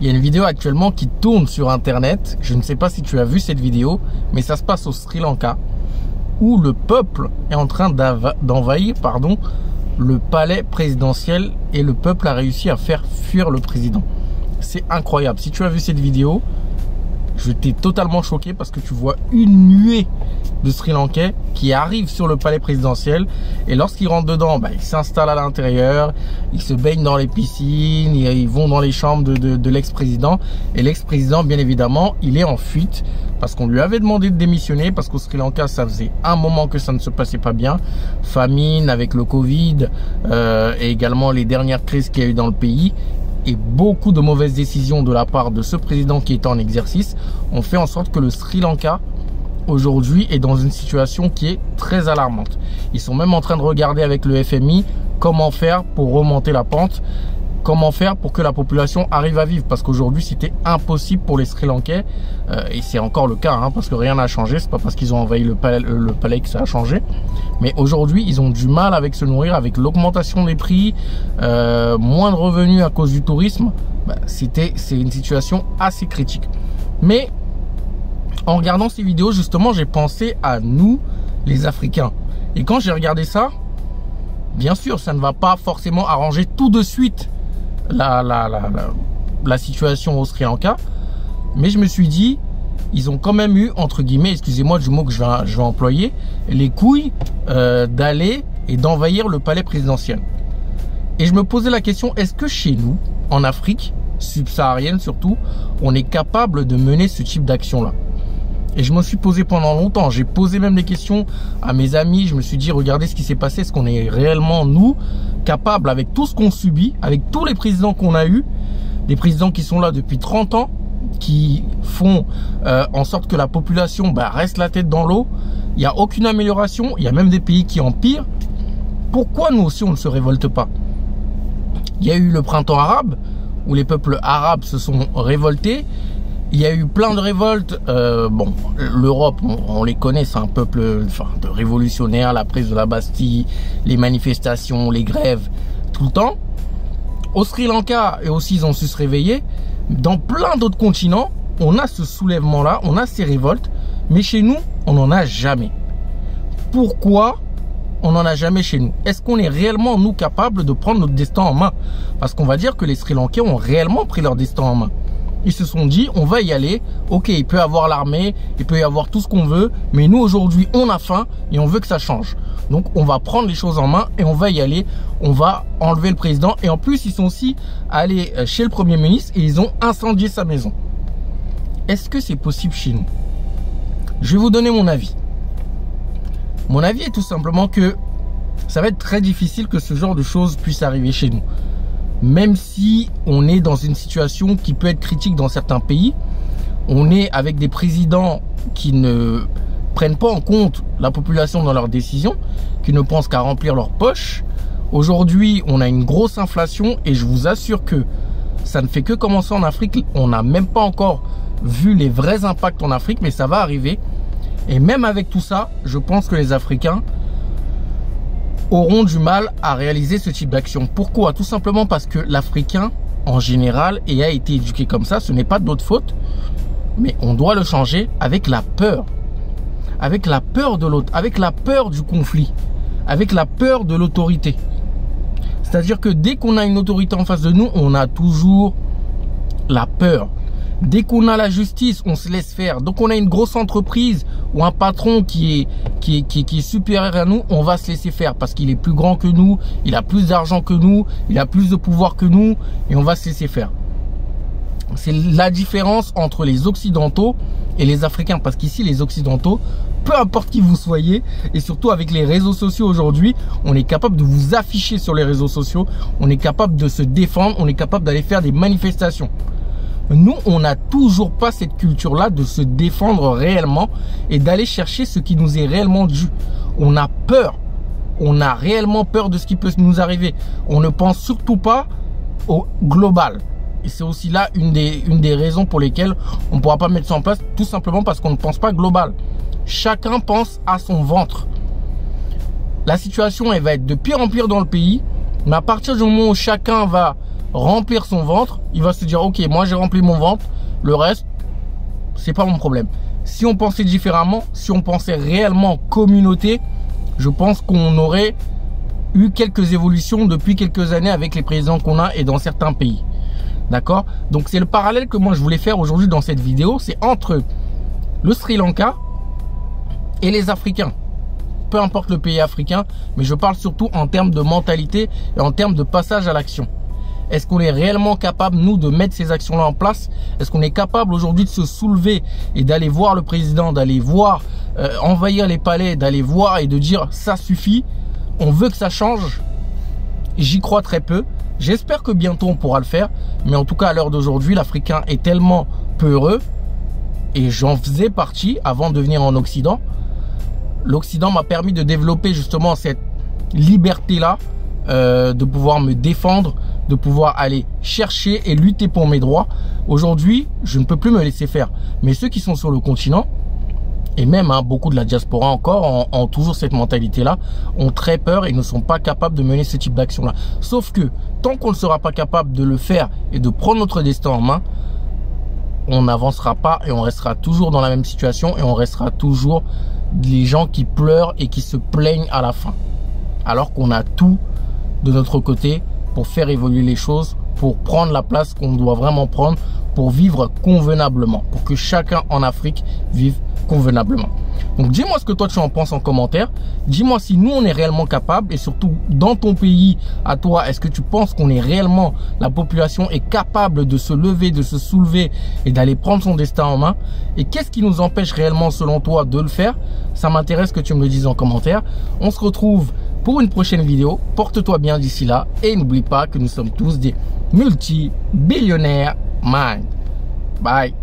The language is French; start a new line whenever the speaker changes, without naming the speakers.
Il y a une vidéo actuellement qui tourne sur internet. Je ne sais pas si tu as vu cette vidéo, mais ça se passe au Sri Lanka, où le peuple est en train d'envahir, le palais présidentiel, et le peuple a réussi à faire fuir le président. C'est incroyable. Si tu as vu cette vidéo, je t'ai totalement choqué parce que tu vois une nuée de Sri Lankais qui arrivent sur le palais présidentiel, et lorsqu'ils rentrent dedans, ils s'installent à l'intérieur, ils se baignent dans les piscines, ils vont dans les chambres de l'ex-président, et l'ex-président, bien évidemment, il est en fuite parce qu'on lui avait demandé de démissionner, parce qu'au Sri Lanka, ça faisait un moment que ça ne se passait pas bien, famine avec le Covid, et également les dernières crises qu'il y a eu dans le pays. Et beaucoup de mauvaises décisions de la part de ce président qui est en exercice ont fait en sorte que le Sri Lanka aujourd'hui est dans une situation qui est très alarmante. Ils sont même en train de regarder avec le FMI comment faire pour remonter la pente, comment faire pour que la population arrive à vivre, parce qu'aujourd'hui c'était impossible pour les Sri Lankais, et c'est encore le cas, parce que rien n'a changé. C'est pas parce qu'ils ont envahi le palais que ça a changé, mais aujourd'hui ils ont du mal avec se nourrir, avec l'augmentation des prix, moins de revenus à cause du tourisme. C'est une situation assez critique. Mais en regardant ces vidéos, justement, j'ai pensé à nous, les Africains, et quand j'ai regardé ça, bien sûr ça ne va pas forcément arranger tout de suite la situation au Sri Lanka, mais je me suis dit, ils ont quand même eu, entre guillemets, excusez-moi du mot que je vais employer, les couilles d'aller et d'envahir le palais présidentiel. Et je me posais la question, est-ce que chez nous, en Afrique subsaharienne surtout, on est capable de mener ce type d'action-là? Et je me suis posé pendant longtemps, j'ai posé même des questions à mes amis, je me suis dit, regardez ce qui s'est passé, est-ce qu'on est réellement, nous, capables, avec tout ce qu'on subit, avec tous les présidents qu'on a eu, des présidents qui sont là depuis 30 ans, qui font en sorte que la population reste la tête dans l'eau, il n'y a aucune amélioration, il y a même des pays qui empirent. Pourquoi nous aussi on ne se révolte pas? Il y a eu le printemps arabe, où les peuples arabes se sont révoltés. Il y a eu plein de révoltes. L'Europe, on les connaît, c'est un peuple de révolutionnaires, la prise de la Bastille, les manifestations, les grèves, tout le temps. Au Sri Lanka, et aussi ils ont su se réveiller. Dans plein d'autres continents, on a ce soulèvement-là, on a ces révoltes, mais chez nous, on n'en a jamais. Pourquoi on n'en a jamais chez nous? Est-ce qu'on est réellement, nous, capables de prendre notre destin en main? Parce qu'on va dire que les Sri Lankais ont réellement pris leur destin en main. Ils se sont dit, on va y aller, ok, il peut y avoir l'armée, il peut y avoir tout ce qu'on veut, mais nous aujourd'hui on a faim et on veut que ça change. Donc on va prendre les choses en main et on va y aller, on va enlever le président. Et en plus ils sont aussi allés chez le Premier ministre et ils ont incendié sa maison. Est-ce que c'est possible chez nous? Je vais vous donner mon avis. Mon avis est tout simplement que ça va être très difficile que ce genre de choses puisse arriver chez nous. Même si on est dans une situation qui peut être critique dans certains pays, on est avec des présidents qui ne prennent pas en compte la population dans leurs décisions, qui ne pensent qu'à remplir leurs poches. Aujourd'hui, on a une grosse inflation et je vous assure que ça ne fait que commencer en Afrique. On n'a même pas encore vu les vrais impacts en Afrique, mais ça va arriver. Et même avec tout ça, je pense que les Africains auront du mal à réaliser ce type d'action. Pourquoi? Tout simplement parce que l'Africain, en général, et a été éduqué comme ça, ce n'est pas de notre faute, mais on doit le changer avec la peur. Avec la peur de l'autre, avec la peur du conflit, avec la peur de l'autorité. C'est-à-dire que dès qu'on a une autorité en face de nous, on a toujours la peur. Dès qu'on a la justice, on se laisse faire. Donc on a une grosse entreprise ou un patron qui est supérieur à nous, on va se laisser faire parce qu'il est plus grand que nous, il a plus d'argent que nous, il a plus de pouvoir que nous et on va se laisser faire. C'est la différence entre les Occidentaux et les Africains, parce qu'ici les Occidentaux, peu importe qui vous soyez, et surtout avec les réseaux sociaux aujourd'hui, on est capable de vous afficher sur les réseaux sociaux, on est capable de se défendre, on est capable d'aller faire des manifestations. Nous, on n'a toujours pas cette culture-là de se défendre réellement et d'aller chercher ce qui nous est réellement dû. On a peur. On a réellement peur de ce qui peut nous arriver. On ne pense surtout pas au global. Et c'est aussi là une des raisons pour lesquelles on ne pourra pas mettre ça en place, tout simplement parce qu'on ne pense pas global. Chacun pense à son ventre. La situation, elle va être de pire en pire dans le pays, mais à partir du moment où chacun va remplir son ventre, il va se dire ok, moi j'ai rempli mon ventre, le reste c'est pas mon problème. Si on pensait différemment, si on pensait réellement communauté, je pense qu'on aurait eu quelques évolutions depuis quelques années avec les présidents qu'on a et dans certains pays. D'accord? Donc c'est le parallèle que moi je voulais faire aujourd'hui dans cette vidéo, c'est entre le Sri Lanka et les Africains. Peu importe le pays africain, mais je parle surtout en termes de mentalité et en termes de passage à l'action. Est-ce qu'on est réellement capable, nous, de mettre ces actions-là en place? Est-ce qu'on est capable aujourd'hui de se soulever et d'aller voir le président, d'aller voir, envahir les palais, d'aller voir et de dire ça suffit, on veut que ça change? J'y crois très peu. J'espère que bientôt on pourra le faire. Mais en tout cas, à l'heure d'aujourd'hui, l'Africain est tellement peureux. Et j'en faisais partie avant de venir en Occident. L'Occident m'a permis de développer justement cette liberté-là, de pouvoir me défendre, de pouvoir aller chercher et lutter pour mes droits. Aujourd'hui, je ne peux plus me laisser faire. Mais ceux qui sont sur le continent, et même beaucoup de la diaspora encore, ont toujours cette mentalité-là, ont très peur et ne sont pas capables de mener ce type d'action-là. Sauf que tant qu'on ne sera pas capable de le faire et de prendre notre destin en main, on n'avancera pas et on restera toujours dans la même situation et on restera toujours les gens qui pleurent et qui se plaignent à la fin. Alors qu'on a tout de notre côté pour faire évoluer les choses, pour prendre la place qu'on doit vraiment prendre, pour vivre convenablement, pour que chacun en Afrique vive convenablement. Donc dis-moi ce que toi tu en penses en commentaire. Dis-moi si nous on est réellement capable et surtout dans ton pays à toi, est-ce que tu penses qu'on est réellement, la population est capable de se lever, de se soulever et d'aller prendre son destin en main? Et qu'est-ce qui nous empêche réellement selon toi de le faire? Ça m'intéresse que tu me le dises en commentaire. On se retrouve pour une prochaine vidéo. Porte-toi bien d'ici là et n'oublie pas que nous sommes tous des multi-billionnaires mind. Bye.